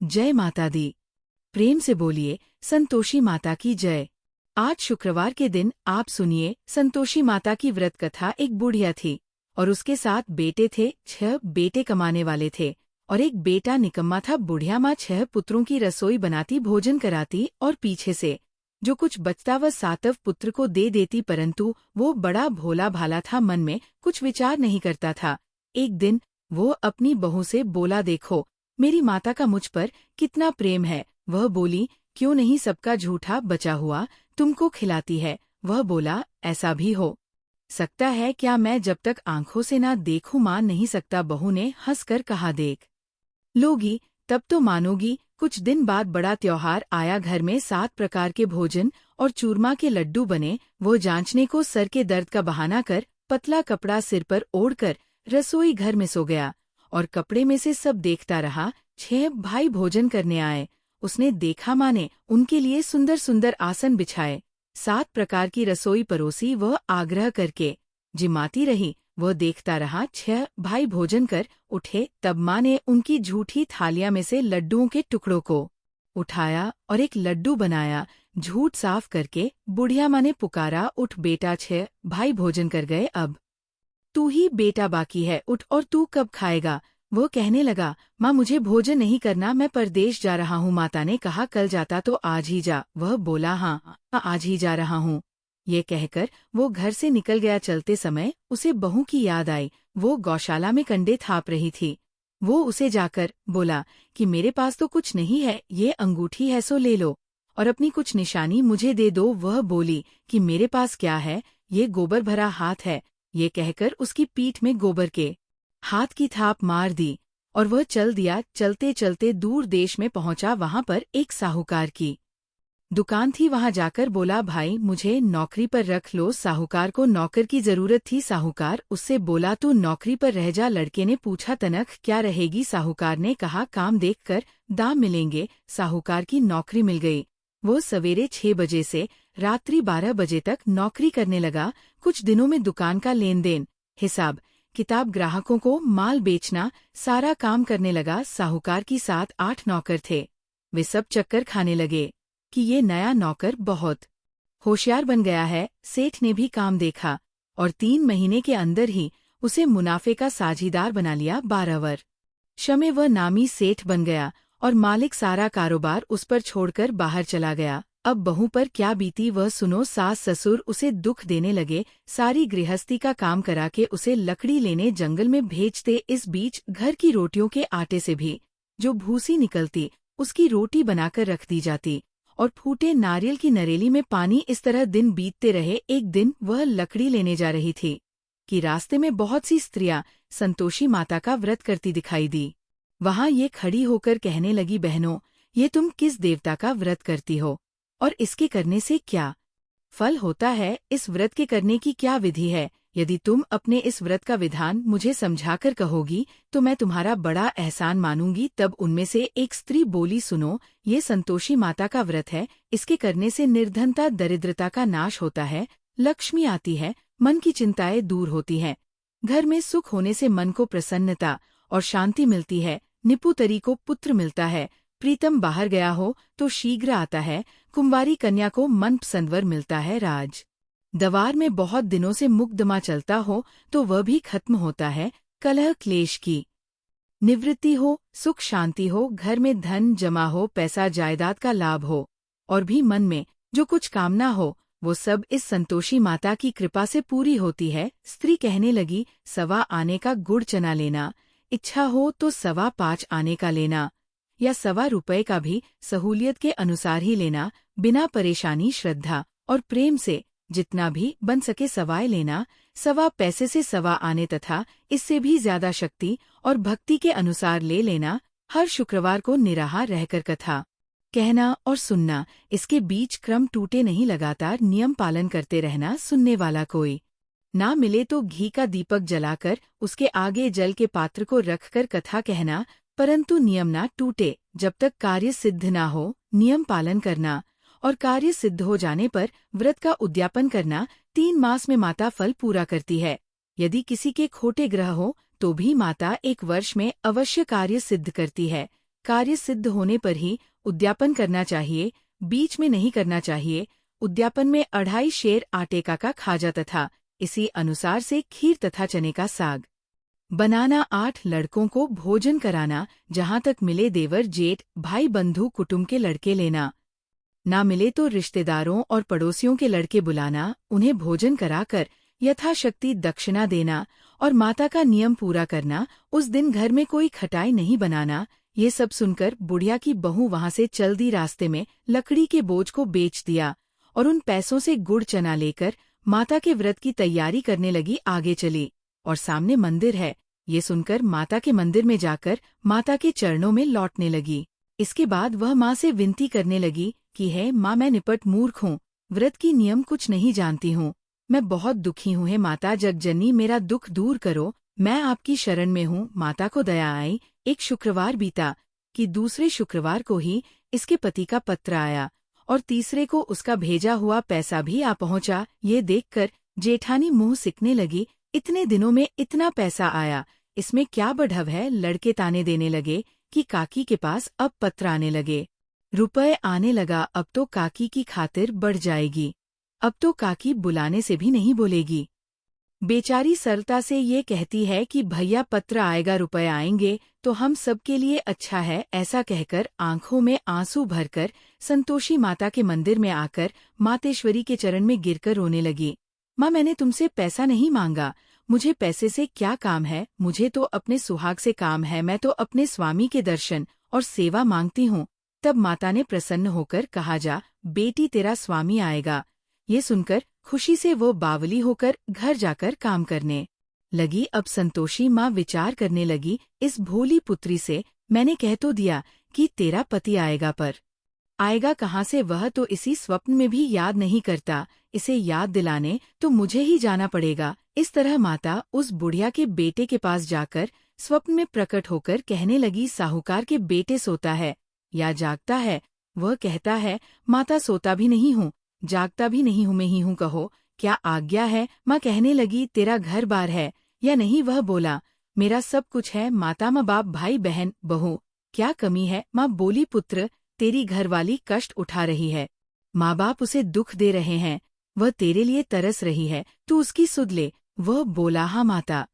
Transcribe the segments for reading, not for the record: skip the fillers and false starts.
जय माता दी। प्रेम से बोलिए संतोषी माता की जय। आज शुक्रवार के दिन आप सुनिए संतोषी माता की व्रत कथा। एक बुढ़िया थी और उसके साथ बेटे थे। 6 बेटे कमाने वाले थे और एक बेटा निकम्मा था। बुढ़िया माँ 6 पुत्रों की रसोई बनाती, भोजन कराती और पीछे से जो कुछ बचता वह 7 पुत्र को दे देती, परंतु वो बड़ा भोला भाला था, मन में कुछ विचार नहीं करता था। एक दिन वो अपनी बहू से बोला, देखो मेरी माता का मुझ पर कितना प्रेम है। वह बोली, क्यों नहीं सबका झूठा बचा हुआ तुमको खिलाती है। वह बोला, ऐसा भी हो सकता है क्या, मैं जब तक आंखों से ना देखूं मान नहीं सकता। बहू ने हंसकर कहा, देख लोगी तब तो मानोगी। कुछ दिन बाद बड़ा त्योहार आया। घर में 7 प्रकार के भोजन और चूरमा के लड्डू बने। वो जांचने को सर के दर्द का बहाना कर पतला कपड़ा सिर पर ओढ़कर रसोई घर में सो गया और कपड़े में से सब देखता रहा। 6 भाई भोजन करने आए। उसने देखा माँ ने उनके लिए सुंदर सुंदर आसन बिछाए, 7 प्रकार की रसोई परोसी। वह आग्रह करके जिमाती रही। वह देखता रहा। 6 भाई भोजन कर उठे, तब माँ ने उनकी झूठी थालियां में से लड्डुओं के टुकड़ों को उठाया और एक लड्डू बनाया। झूठ साफ करके बुढ़िया माँ ने पुकारा, उठ बेटा, 6 भाई भोजन कर गए, अब तू ही बेटा बाकी है, उठ और तू कब खाएगा। वो कहने लगा, माँ मुझे भोजन नहीं करना, मैं परदेश जा रहा हूँ। माता ने कहा, कल जाता तो आज ही जा। वह बोला, हाँ आज ही जा रहा हूँ। ये कहकर वो घर से निकल गया। चलते समय उसे बहू की याद आई। वो गौशाला में कंडे थाप रही थी। वो उसे जाकर बोला कि मेरे पास तो कुछ नहीं है, ये अंगूठी है सो ले लो और अपनी कुछ निशानी मुझे दे दो। वह बोली कि मेरे पास क्या है, ये गोबर भरा हाथ है। ये कहकर उसकी पीठ में गोबर के हाथ की थाप मार दी और वह चल दिया। चलते चलते दूर देश में पहुंचा। वहां पर एक साहूकार की दुकान थी। वहां जाकर बोला, भाई मुझे नौकरी पर रख लो। साहूकार को नौकर की जरूरत थी। साहूकार उससे बोला, तू नौकरी पर रह जा। लड़के ने पूछा, तनख क्या रहेगी। साहूकार ने कहा, काम देखकर दाम मिलेंगे। साहूकार की नौकरी मिल गई। वो सवेरे 6 बजे से रात्रि 12 बजे तक नौकरी करने लगा। कुछ दिनों में दुकान का लेन देन, हिसाब किताब, ग्राहकों को माल बेचना, सारा काम करने लगा। साहूकार की 7-8 नौकर थे। वे सब चक्कर खाने लगे कि ये नया नौकर बहुत होशियार बन गया है। सेठ ने भी काम देखा और 3 महीने के अंदर ही उसे मुनाफे का साझीदार बना लिया। 12 वर्ष में वह नामी सेठ बन गया और मालिक सारा कारोबार उस पर छोड़कर बाहर चला गया। अब बहू पर क्या बीती वह सुनो। सास ससुर उसे दुख देने लगे, सारी गृहस्थी का काम करा के उसे लकड़ी लेने जंगल में भेजते। इस बीच घर की रोटियों के आटे से भी जो भूसी निकलती उसकी रोटी बनाकर रख दी जाती और फूटे नारियल की नरेली में पानी। इस तरह दिन बीतते रहे। एक दिन वह लकड़ी लेने जा रही थी कि रास्ते में बहुत सी स्त्रियां संतोषी माता का व्रत करती दिखाई दी। वहां ये खड़ी होकर कहने लगी, बहनों ये तुम किस देवता का व्रत करती हो और इसके करने से क्या फल होता है, इस व्रत के करने की क्या विधि है। यदि तुम अपने इस व्रत का विधान मुझे समझाकर कहोगी तो मैं तुम्हारा बड़ा एहसान मानूंगी। तब उनमें से एक स्त्री बोली, सुनो ये संतोषी माता का व्रत है। इसके करने से निर्धनता दरिद्रता का नाश होता है, लक्ष्मी आती है, मन की चिंताएं दूर होती हैं, घर में सुख होने से मन को प्रसन्नता और शांति मिलती है, निपुतरी को पुत्र मिलता है, प्रीतम बाहर गया हो तो शीघ्र आता है, कुंवारी कन्या को मनपसंद वर मिलता है, राज दवार में बहुत दिनों से मुकदमा चलता हो तो वह भी खत्म होता है, कलह क्लेश की निवृत्ति हो, सुख शांति हो, घर में धन जमा हो, पैसा जायदाद का लाभ हो और भी मन में जो कुछ कामना हो वो सब इस संतोषी माता की कृपा से पूरी होती है। स्त्री कहने लगी, 1.25 आने का गुड़ चना लेना, इच्छा हो तो 5.25 आने का लेना या 1.25 रुपए का भी सहूलियत के अनुसार ही लेना, बिना परेशानी श्रद्धा और प्रेम से जितना भी बन सके सवाए लेना। 1.25 पैसे से 1.25 आने तथा इससे भी ज्यादा शक्ति और भक्ति के अनुसार ले लेना। हर शुक्रवार को निराहार रहकर कथा कहना और सुनना, इसके बीच क्रम टूटे नहीं, लगातार नियम पालन करते रहना। सुनने वाला कोई ना मिले तो घी का दीपक जलाकर उसके आगे जल के पात्र को रखकर कथा कहना, परंतु नियम ना टूटे जब तक कार्य सिद्ध ना हो। नियम पालन करना और कार्य सिद्ध हो जाने पर व्रत का उद्यापन करना। 3 मास में माता फल पूरा करती है। यदि किसी के खोटे ग्रह हो तो भी माता 1 वर्ष में अवश्य कार्य सिद्ध करती है। कार्य सिद्ध होने पर ही उद्यापन करना चाहिए, बीच में नहीं करना चाहिए। उद्यापन में 2.5 शेर आटे का खाजा तथा इसी अनुसार से खीर तथा चने का साग बनाना। 8 लड़कों को भोजन कराना, जहाँ तक मिले देवर जेठ भाई बंधु कुटुंब के लड़के लेना, ना मिले तो रिश्तेदारों और पड़ोसियों के लड़के बुलाना, उन्हें भोजन कराकर यथाशक्ति दक्षिणा देना और माता का नियम पूरा करना। उस दिन घर में कोई खटाई नहीं बनाना। ये सब सुनकर बुढ़िया की बहू वहां से चल दी। रास्ते में लकड़ी के बोझ को बेच दिया और उन पैसों से गुड़ चना लेकर माता के व्रत की तैयारी करने लगी। आगे चली और सामने मंदिर है, ये सुनकर माता के मंदिर में जाकर माता के चरणों में लौटने लगी। इसके बाद वह माँ से विनती करने लगी कि है माँ, मैं निपट मूर्ख हूँ, व्रत की नियम कुछ नहीं जानती हूँ, मैं बहुत दुखी हूँ। है माता जगजननी, मेरा दुख दूर करो, मैं आपकी शरण में हूँ। माता को दया आई। एक शुक्रवार बीता कि दूसरे शुक्रवार को ही इसके पति का पत्र आया और तीसरे को उसका भेजा हुआ पैसा भी आ पहुंचा। ये देखकर जेठानी मुंह सिकने लगी, इतने दिनों में इतना पैसा आया, इसमें क्या बढ़व है। लड़के ताने देने लगे कि काकी के पास अब पत्र आने लगे, रुपए आने लगा, अब तो काकी की खातिर बढ़ जाएगी, अब तो काकी बुलाने से भी नहीं बोलेगी। बेचारी सरलता से ये कहती है कि भैया पत्र आएगा, रुपए आएंगे तो हम सबके लिए अच्छा है। ऐसा कहकर आंखों में आंसू भरकर संतोषी माता के मंदिर में आकर मातेश्वरी के चरण में गिरकर रोने लगी। माँ, मैंने तुमसे पैसा नहीं मांगा, मुझे पैसे से क्या काम है, मुझे तो अपने सुहाग से काम है, मैं तो अपने स्वामी के दर्शन और सेवा मांगती हूँ। तब माता ने प्रसन्न होकर कहा, जा बेटी, तेरा स्वामी आएगा। ये सुनकर खुशी से वो बावली होकर घर जाकर काम करने लगी। अब संतोषी माँ विचार करने लगी, इस भोली पुत्री से मैंने कह तो दिया कि तेरा पति आएगा, पर आएगा कहाँ से, वह तो इसी स्वप्न में भी याद नहीं करता, इसे याद दिलाने तो मुझे ही जाना पड़ेगा। इस तरह माता उस बुढ़िया के बेटे के पास जाकर स्वप्न में प्रकट होकर कहने लगी, साहूकार के बेटे सोता है या जागता है? वह कहता है, माता सोता भी नहीं हूँ, जागता भी नहीं हूँ, मैं ही हूँ, कहो क्या आज्ञा है। माँ कहने लगी, तेरा घर बार है या नहीं? वह बोला, मेरा सब कुछ है माता, माँ बाप भाई बहन बहू, क्या कमी है? माँ बोली, पुत्र, तेरी घरवाली कष्ट उठा रही है, माँ बाप उसे दुख दे रहे हैं, वह तेरे लिए तरस रही है, तू उसकी सुध ले। वह बोला, हाँ माता,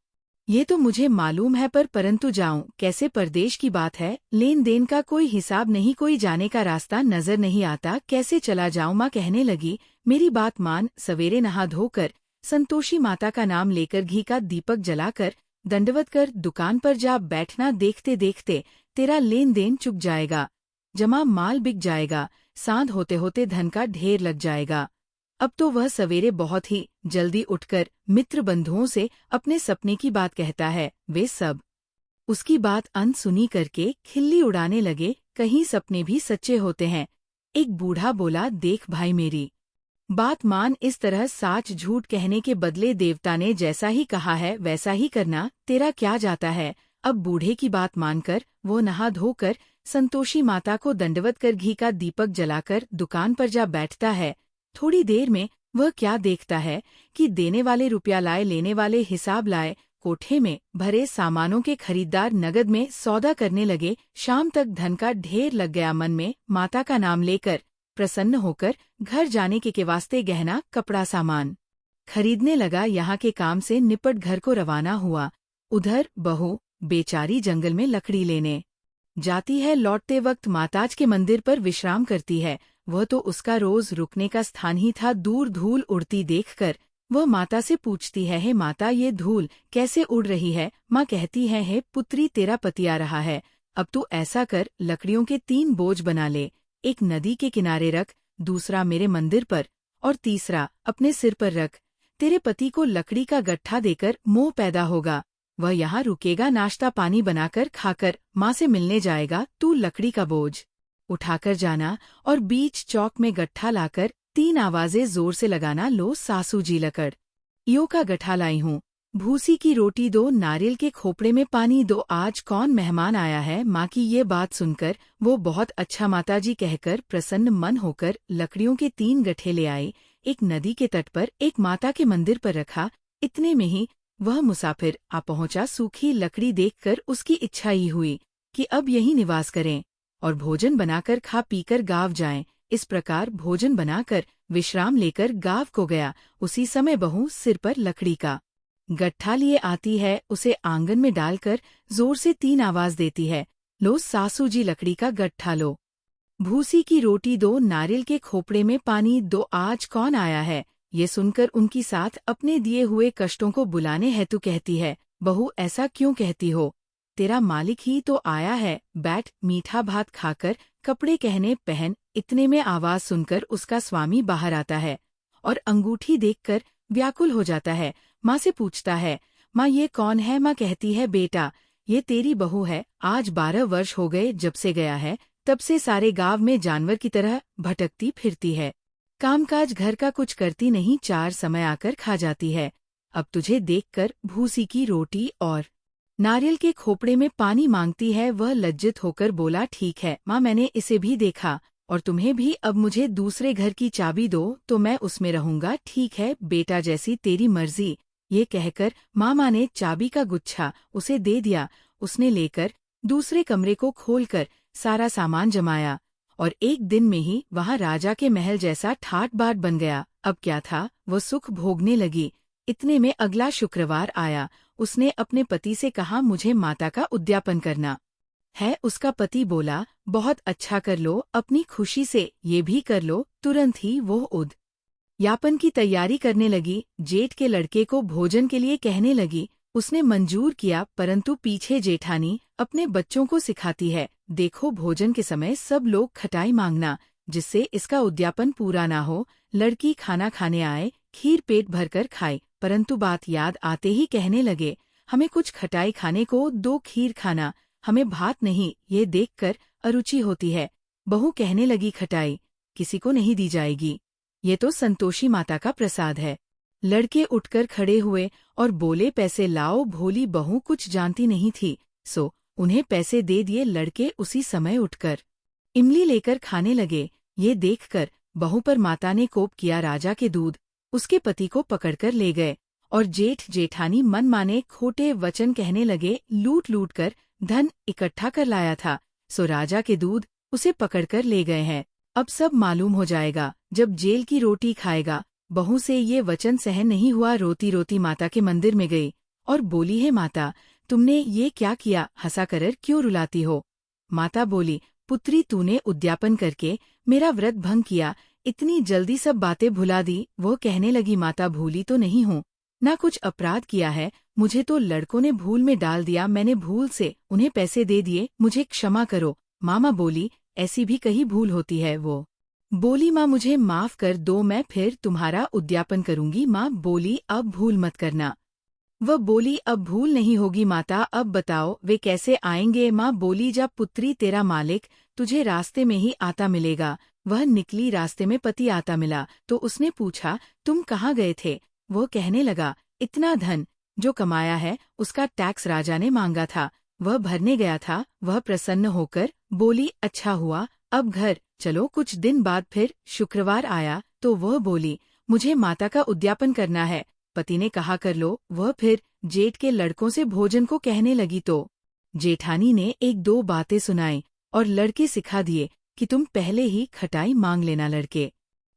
ये तो मुझे मालूम है, पर परंतु जाऊं कैसे? परदेश की बात है, लेन देन का कोई हिसाब नहीं, कोई जाने का रास्ता नजर नहीं आता, कैसे चला जाऊं? माँ कहने लगी, मेरी बात मान, सवेरे नहा धोकर संतोषी माता का नाम लेकर घी का दीपक जलाकर दंडवत कर दुकान पर जा बैठना, देखते देखते तेरा लेन देन चुक जाएगा, जमा माल बिक जाएगा, सांध होते होते धन का ढेर लग जाएगा। अब तो वह सवेरे बहुत ही जल्दी उठकर मित्र बंधुओं से अपने सपने की बात कहता है। वे सब उसकी बात अनसुनी करके खिल्ली उड़ाने लगे, कहीं सपने भी सच्चे होते हैं। एक बूढ़ा बोला, देख भाई, मेरी बात मान, इस तरह साच झूठ कहने के बदले देवता ने जैसा ही कहा है वैसा ही करना, तेरा क्या जाता है। अब बूढ़े की बात मानकर वो नहा धोकर संतोषी माता को दंडवत कर घी का दीपक जलाकर दुकान पर जा बैठता है। थोड़ी देर में वह क्या देखता है कि देने वाले रुपया लाए, लेने वाले हिसाब लाए, कोठे में भरे सामानों के खरीदार नगद में सौदा करने लगे। शाम तक धन का ढेर लग गया। मन में माता का नाम लेकर प्रसन्न होकर घर जाने के वास्ते गहना कपड़ा सामान खरीदने लगा। यहाँ के काम से निपट घर को रवाना हुआ। उधर बहू बेचारी जंगल में लकड़ी लेने जाती है। लौटते वक्त माताज के मंदिर पर विश्राम करती है। वह तो उसका रोज रुकने का स्थान ही था। दूर धूल उड़ती देखकर वह माता से पूछती है, हे माता, ये धूल कैसे उड़ रही है? माँ कहती है, हे पुत्री, तेरा पति आ रहा है, अब तू ऐसा कर, लकड़ियों के 3 बोझ बना ले, एक नदी के किनारे रख, दूसरा मेरे मंदिर पर और तीसरा अपने सिर पर रख। तेरे पति को लकड़ी का गट्ठा देकर मोह पैदा होगा, वह यहाँ रुकेगा, नाश्ता पानी बनाकर खाकर माँ से मिलने जाएगा। तू लकड़ी का बोझ उठाकर जाना और बीच चौक में गट्ठा लाकर 3 आवाजें जोर से लगाना, लो सासू जी लकड़ यो का गट्ठा लाई हूँ, भूसी की रोटी दो, नारियल के खोपड़े में पानी दो, आज कौन मेहमान आया है? माँ की ये बात सुनकर वो बहुत अच्छा माताजी कहकर प्रसन्न मन होकर लकड़ियों के 3 गट्ठे ले आई। एक नदी के तट पर एक माता के मंदिर पर रखा। इतने में ही वह मुसाफिर आ पहुंचा। सूखी लकड़ी देखकर उसकी इच्छा ही हुई कि अब यहीं निवास करें और भोजन बनाकर खा पीकर गाँव जाएं। इस प्रकार भोजन बनाकर विश्राम लेकर गाँव को गया। उसी समय बहू सिर पर लकड़ी का गट्ठा लिए आती है, उसे आंगन में डालकर जोर से 3 आवाज देती है, लो सासू जी लकड़ी का गट्ठा लो, भूसी की रोटी दो, नारियल के खोपड़े में पानी दो, आज कौन आया है। ये सुनकर उनकी साथ अपने दिए हुए कष्टों को बुलाने हेतु कहती है, बहू ऐसा क्यों कहती हो, तेरा मालिक ही तो आया है, बैठ मीठा भात खाकर कपड़े कहने पहन। इतने में आवाज सुनकर उसका स्वामी बाहर आता है और अंगूठी देखकर व्याकुल हो जाता है। माँ से पूछता है, माँ ये कौन है। माँ कहती है, बेटा ये तेरी बहू है, आज 12 वर्ष हो गए जब से गया है, तब से सारे गांव में जानवर की तरह भटकती फिरती है, कामकाज घर का कुछ करती नहीं, 4 समय आकर खा जाती है। अब तुझे देखकर भूसी की रोटी और नारियल के खोपड़े में पानी मांगती है। वह लज्जित होकर बोला, ठीक है माँ, मैंने इसे भी देखा और तुम्हें भी, अब मुझे दूसरे घर की चाबी दो तो मैं उसमें रहूंगा। ठीक है बेटा, जैसी तेरी मर्जी। ये कहकर मामा ने चाबी का गुच्छा उसे दे दिया। उसने लेकर दूसरे कमरे को खोलकर सारा सामान जमाया और एक दिन में ही वहां राजा के महल जैसा ठाट बाट बन गया। अब क्या था, वो सुख भोगने लगी। इतने में अगला शुक्रवार आया। उसने अपने पति से कहा, मुझे माता का उद्यापन करना है। उसका पति बोला, बहुत अच्छा कर लो, अपनी खुशी से ये भी कर लो। तुरंत ही वो उद्यापन की तैयारी करने लगी। जेठ के लड़के को भोजन के लिए कहने लगी। उसने मंजूर किया, परंतु पीछे जेठानी अपने बच्चों को सिखाती है, देखो भोजन के समय सब लोग खटाई मांगना, जिससे इसका उद्यापन पूरा ना हो। लड़की खाना खाने आए, खीर पेट भरकर खाए, परंतु बात याद आते ही कहने लगे, हमें कुछ खटाई खाने को दो, खीर खाना, हमें भात नहीं। ये देखकर अरुचि होती है। बहू कहने लगी, खटाई किसी को नहीं दी जाएगी, ये तो संतोषी माता का प्रसाद है। लड़के उठकर खड़े हुए और बोले, पैसे लाओ। भोली बहू कुछ जानती नहीं थी, सो उन्हें पैसे दे दिए। लड़के उसी समय उठकर इमली लेकर खाने लगे। ये देखकर बहू पर माता ने कोप किया। राजा के दूध उसके पति को पकड़कर ले गए और जेठ जेठानी मन माने खोटे वचन कहने लगे। लूट लूट कर धन इकट्ठा कर लाया था, सो राजा के दूध उसे पकड़कर ले गए हैं। अब सब मालूम हो जाएगा जब जेल की रोटी खाएगा। बहू से ये वचन सहन नहीं हुआ। रोती रोती माता के मंदिर में गई और बोली, है माता, तुमने ये क्या किया, हंसा कर क्यों रुलाती हो। माता बोली, पुत्री तूने उद्यापन करके मेरा व्रत भंग किया, इतनी जल्दी सब बातें भुला दी। वो कहने लगी, माता भूली तो नहीं हूँ, ना कुछ अपराध किया है, मुझे तो लड़कों ने भूल में डाल दिया, मैंने भूल से उन्हें पैसे दे दिए, मुझे क्षमा करो। मामा बोली, ऐसी भी कहीं भूल होती है। वो बोली, माँ मुझे माफ कर दो, मैं फिर तुम्हारा उद्यापन करूंगी। माँ बोली, अब भूल मत करना। वह बोली, अब भूल नहीं होगी माता, अब बताओ वे कैसे आएंगे। माँ बोली, जब पुत्री तेरा मालिक तुझे रास्ते में ही आता मिलेगा। वह निकली, रास्ते में पति आता मिला तो उसने पूछा, तुम कहाँ गए थे। वो कहने लगा, इतना धन जो कमाया है उसका टैक्स राजा ने मांगा था, वह भरने गया था। वह प्रसन्न होकर बोली, अच्छा हुआ, अब घर चलो। कुछ दिन बाद फिर शुक्रवार आया तो वह बोली, मुझे माता का उद्यापन करना है। पति ने कहा, कर लो। वह फिर जेठ के लड़कों से भोजन को कहने लगी तो जेठानी ने 1-2 बातें सुनाई और लड़के सिखा दिए कि तुम पहले ही खटाई मांग लेना। लड़के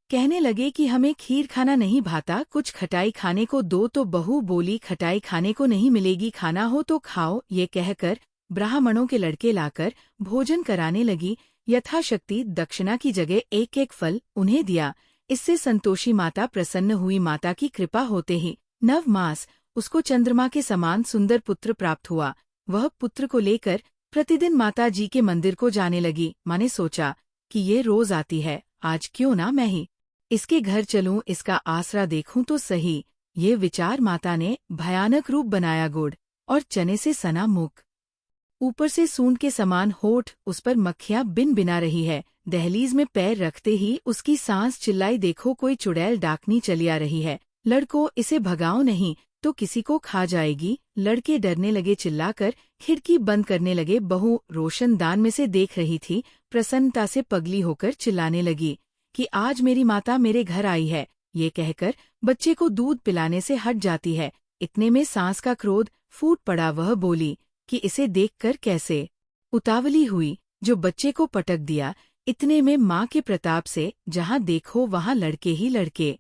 कहने लगे कि हमें खीर खाना नहीं भाता, कुछ खटाई खाने को दो। तो बहू बोली, खटाई खाने को नहीं मिलेगी, खाना हो तो खाओ। ये कहकर ब्राह्मणों के लड़के लाकर भोजन कराने लगी। यथाशक्ति दक्षिणा की जगह 1-1 फल उन्हें दिया। इससे संतोषी माता प्रसन्न हुई। माता की कृपा होते ही 9 मास उसको चंद्रमा के समान सुंदर पुत्र प्राप्त हुआ। वह पुत्र को लेकर प्रतिदिन माता जी के मंदिर को जाने लगी। माँ ने सोचा कि ये रोज आती है, आज क्यों ना मैं ही इसके घर चलूं, इसका आसरा देखूं तो सही। ये विचार माता ने भयानक रूप बनाया। गुड़ और चने से सना मुख, ऊपर से सूंड के समान होठ, उस पर मक्खियां बिन बिना रही है। दहलीज में पैर रखते ही उसकी सांस चिल्लाई, देखो कोई चुड़ैल डाकनी चली आ रही है, लड़को इसे भगाओ नहीं तो किसी को खा जाएगी। लड़के डरने लगे, चिल्लाकर खिड़की बंद करने लगे। बहू रोशनदान में से देख रही थी, प्रसन्नता से पगली होकर चिल्लाने लगी कि आज मेरी माता मेरे घर आई है। ये कहकर बच्चे को दूध पिलाने से हट जाती है। इतने में सांस का क्रोध फूट पड़ा। वह बोली कि इसे देखकर कैसे उतावली हुई, जो बच्चे को पटक दिया। इतने में माँ के प्रताप से जहाँ देखो वहाँ लड़के ही लड़के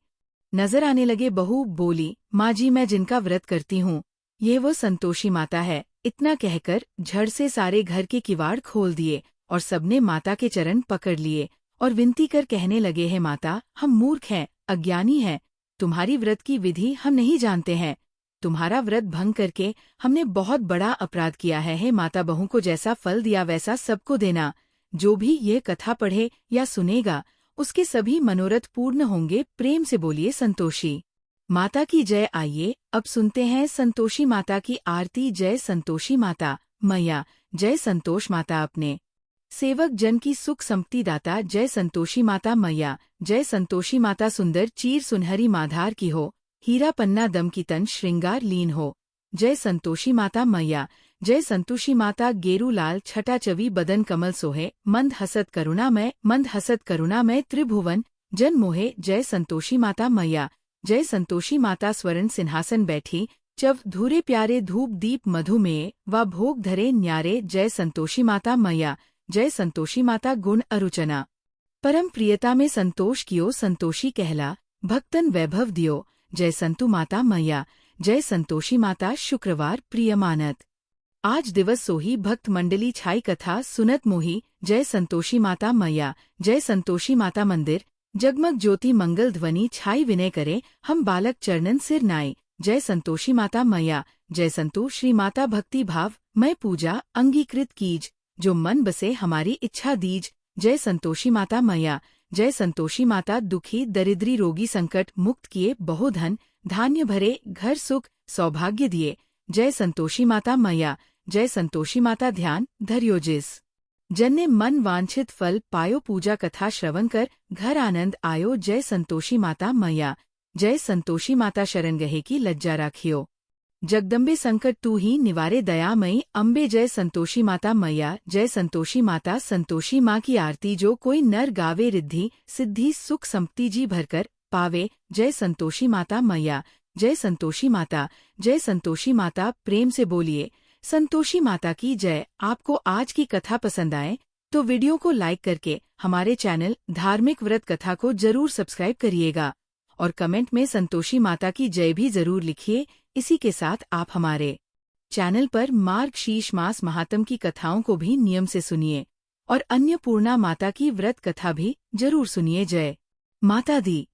नजर आने लगे। बहू बोली, माँ जी, मैं जिनका व्रत करती हूँ ये वो संतोषी माता है। इतना कहकर झड़ से सारे घर के किवाड़ खोल दिए और सबने माता के चरण पकड़ लिए और विनती कर कहने लगे, हैं माता, हम मूर्ख हैं, अज्ञानी हैं, तुम्हारी व्रत की विधि हम नहीं जानते हैं। तुम्हारा व्रत भंग करके हमने बहुत बड़ा अपराध किया है। हे माता, बहू को जैसा फल दिया वैसा सबको देना। जो भी ये कथा पढ़े या सुनेगा उसके सभी मनोरथ पूर्ण होंगे। प्रेम से बोलिए संतोषी माता की जय। आइए अब सुनते हैं संतोषी माता की आरती। जय संतोषी माता मैया, जय संतोष माता, अपने सेवक जन की सुख संपत्ति दाता। जय संतोषी माता मैया, जय संतोषी माता, सुंदर चीर सुनहरी माधार की हो, हीरा पन्ना दम की तन श्रृंगार लीन हो। जय संतोषी माता मैया, जय संतोषी माता, गेरू लाल छटा चवी बदन कमल सोहे, मंद हसत करुणामय त्रिभुवन जन मोहे। जय संतोषी माता मैया, जय संतोषी माता, स्वर्ण सिंहासन बैठी, चव धूरे प्यारे धूप दीप मधुमेह व भोग धरे न्यारे। जय संतोषी माता मैया, जय संतोषी माता, गुण अरुचना परम प्रियता में संतोष कियो, संतोषी कहला भक्तन वैभव दियो। जय संतु माता मैया, जय संतोषी माता, शुक्रवार प्रिय मानत आज दिवस सोही, भक्त मंडली छाई कथा सुनत मोही। जय संतोषी माता मैया, जय संतोषी माता, मंदिर जगमग ज्योति मंगल ध्वनि छाई, विनय करे हम बालक चरणन सिर नाई। जय संतोषी माता मैया, जय संतु श्री माता, भक्ति भाव मैं पूजा अंगीकृत कीज, जो मन बसे हमारी इच्छा दीज। जय संतोषी माता मैया, जय संतोषी माता, दुखी दरिद्री रोगी संकट मुक्त किए, बहुधन धान्य भरे घर सुख सौभाग्य दिए। जय संतोषी माता मैया, जय संतोषी माता, ध्यान धर्यो जिस जन ने मन वांछित फल पायो, पूजा कथा श्रवण कर घर आनंद आयो। जय संतोषी माता मैया, जय संतोषी माता, शरण गहे की लज्जा राखियो, जगदम्बे संकट तू ही निवारे दयामयी अम्बे। जय संतोषी माता मैया, जय संतोषी माता, संतोषी माँ की आरती जो कोई नर गावे, रिद्धि सिद्धि सुख संपत्ति जी भरकर पावे। जय संतोषी माता मैया, जय संतोषी माता, जय संतोषी माता, प्रेम से बोलिए संतोषी माता की जय। आपको आज की कथा पसंद आए तो वीडियो को लाइक करके हमारे चैनल धार्मिक व्रत कथा को जरूर सब्सक्राइब करिएगा और कमेंट में संतोषी माता की जय भी जरूर लिखिए। इसी के साथ आप हमारे चैनल पर मार्गशीर्ष मास महात्म की कथाओं को भी नियम से सुनिए और अन्नपूर्णा माता की व्रत कथा भी जरूर सुनिए। जय माता दी।